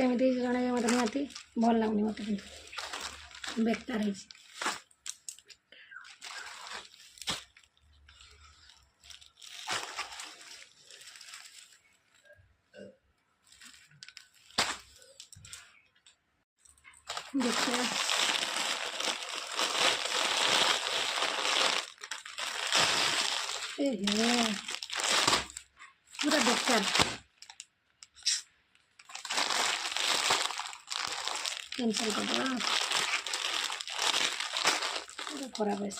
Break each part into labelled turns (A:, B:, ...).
A: केमिति जणे मत निहाती भल लगुनि मत किंतु बेकार है। देखिए पूरा बेकार कैंसिल कर दो पूरा खराब है।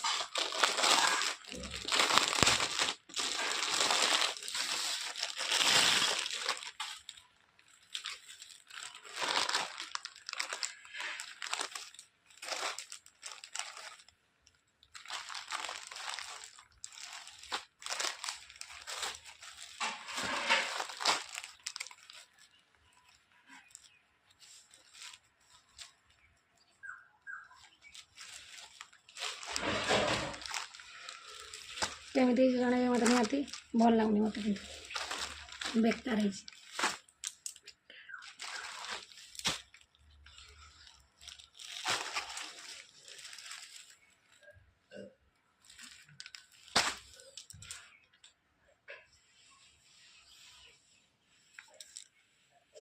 A: केमिति जणे मत निहाती भल लगुनि मत किंतु बेकार है।